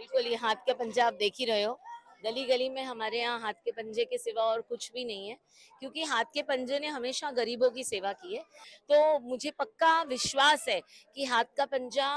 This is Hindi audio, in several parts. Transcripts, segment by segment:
बिल्कुल, ये हाथ के पंजे आप देख ही रहे हो। गली-गली में हमारे यहाँ हाथ के पंजे के सिवा और कुछ भी नहीं है, क्योंकि हाथ के पंजे ने हमेशा गरीबों की सेवा की है। तो मुझे पक्का विश्वास है कि हाथ का पंजा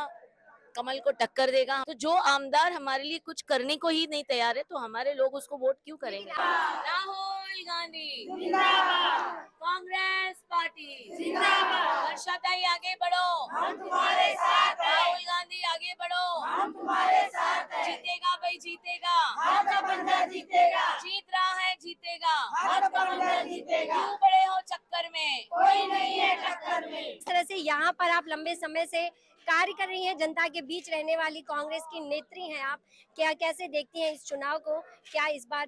कमल को टक्कर देगा। तो जो आमदार हमारे लिए कुछ करने को ही नहीं तैयार है, तो हमारे लोग उसको वोट क्यों करेंगे? राहुल गांधी जिंदाबाद, कांग्रेस पार्टी जिंदाबाद, वर्षाताई आगे बढ़ो, हम तुम्हारे साथ हैं। राहुल गांधी आगे बढ़ो, हम तुम्हारे साथ हैं। जीतेगा भाई जीतेगा, हाथ का पंजा जीतेगा, जीत रहा है जीतेगा, हाथ का पंजा जीतेगा। क्यों बड़े हो चक्कर में, कोई नहीं है टक्कर में। इस तरह से यहाँ पर आप लंबे समय से कार्य कर रही हैं, जनता के बीच रहने वाली कांग्रेस की नेत्री हैं आप। क्या कैसे देखती हैं इस चुनाव को? क्या इस बार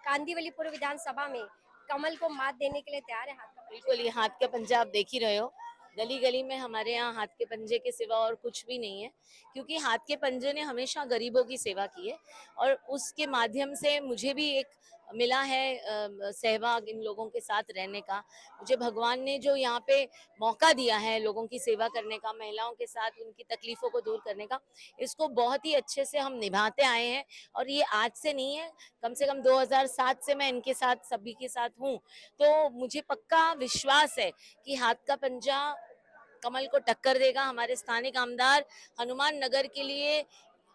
कांदिवली पूर्व विधानसभा में कमल को मात देने के लिए तैयार है? हाथ का बिल्कुल, ये हाथ के पंजे आप देख ही रहे हो। गली-गली में हमारे यहाँ हाथ के पंजे के सिवा और कुछ भी नहीं है, क्योंकि हाथ के पंजे ने हमेशा गरीबों की सेवा की है और उसके माध्यम से मुझे भी एक मिला है सहभाग इन लोगों के साथ रहने का। मुझे भगवान ने जो यहाँ पे मौका दिया है लोगों की सेवा करने का, महिलाओं के साथ उनकी तकलीफों को दूर करने का, इसको बहुत ही अच्छे से हम निभाते आए हैं और ये आज से नहीं है, कम से कम 2007 से मैं इनके साथ सभी के साथ हूँ। तो मुझे पक्का विश्वास है कि हाथ का पंजा कमल को टक्कर देगा। हमारे स्थानिक आमदार हनुमान नगर के लिए,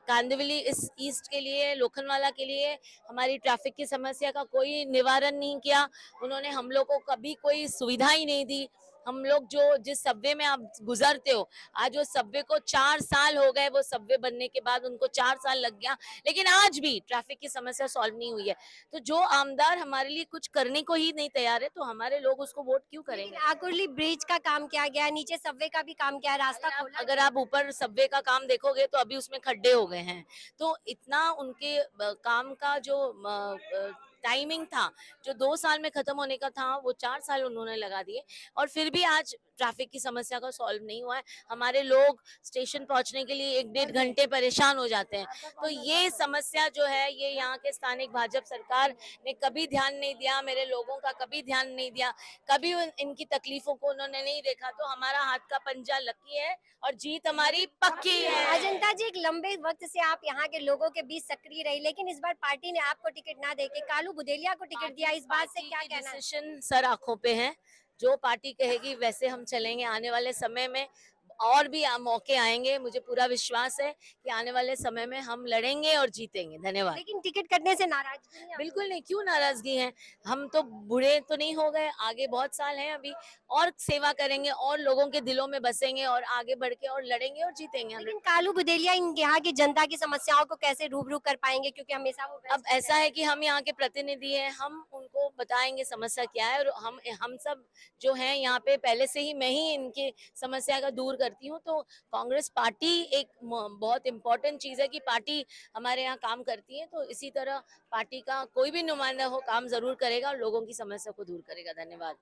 कांदिवली इस ईस्ट के लिए, लोखंडवाला के लिए हमारी ट्रैफिक की समस्या का कोई निवारण नहीं किया। उन्होंने हम लोग को कभी कोई सुविधा ही नहीं दी। हम लोग जो जिस सबवे में आप गुजरते हो, आज वो सबवे को 4 साल हो गए, वो सबवे बनने के बाद उनको 4 साल लग गया, लेकिन आज भी ट्रैफिक की समस्या सॉल्व नहीं हुई है। तो जो आमदार हमारे लिए कुछ करने को ही नहीं तैयार है, तो हमारे लोग उसको वोट क्यों करेंगे? आकुर्ली ब्रिज का काम किया गया है, नीचे सबवे का भी काम किया है, रास्ता खोला अगर आप ऊपर सबवे का काम देखोगे तो अभी उसमें खड्डे हो गए हैं। तो इतना उनके काम का जो टाइमिंग था, जो 2 साल में खत्म होने का था, वो 4 साल उन्होंने लगा दिए और फिर भी आज ट्रैफिक की समस्या का सॉल्व नहीं हुआ है। हमारे लोग स्टेशन पहुंचने के लिए 1 डेढ़ घंटे परेशान हो जाते हैं। तो ये समस्या जो है, ये यहाँ के स्थानिक भाजपा सरकार ने कभी ध्यान नहीं दिया, मेरे लोगों का कभी ध्यान नहीं दिया, कभी इनकी तकलीफों को उन्होंने नहीं देखा। तो हमारा हाथ का पंजा लकी है और जीत हमारी पक्की है। अजंता जी, एक लंबे वक्त से आप यहाँ के लोगों के बीच सक्रिय रही, लेकिन इस बार पार्टी ने आपको टिकट ना देके कालू बुदेलिया को टिकट दिया। इस बात से क्या कहना है? डिसीजन सर आंखों पे है। जो पार्टी कहेगी वैसे हम चलेंगे। आने वाले समय में और भी मौके आएंगे। मुझे पूरा विश्वास है कि आने वाले समय में हम लड़ेंगे और जीतेंगे। धन्यवाद। लेकिन टिकट कटने से नाराजगी नहीं है? बिल्कुल नहीं, क्यों नाराजगी है? हम तो बूढ़े तो नहीं हो गए, आगे बहुत साल हैं अभी, और सेवा करेंगे और लोगों के दिलों में बसेंगे और आगे बढ़ के और लड़ेंगे और जीतेंगे हम। लेकिन कालू बुदेलिया यहाँ की जनता की समस्याओं को कैसे रूबरू कर पाएंगे, क्योंकि हमेशा वो अब ऐसा है कि हम यहाँ के प्रतिनिधि हैं, हम उनको बताएंगे समस्या क्या है और हम सब जो हैं यहाँ पे पहले से ही मैं ही इनकी समस्या का दूर करती हूँ। तो कांग्रेस पार्टी एक बहुत इम्पोर्टेंट चीज़ है कि पार्टी हमारे यहाँ काम करती है, तो इसी तरह पार्टी का कोई भी नुमाइंदा हो काम जरूर करेगा और लोगों की समस्या को दूर करेगा। धन्यवाद।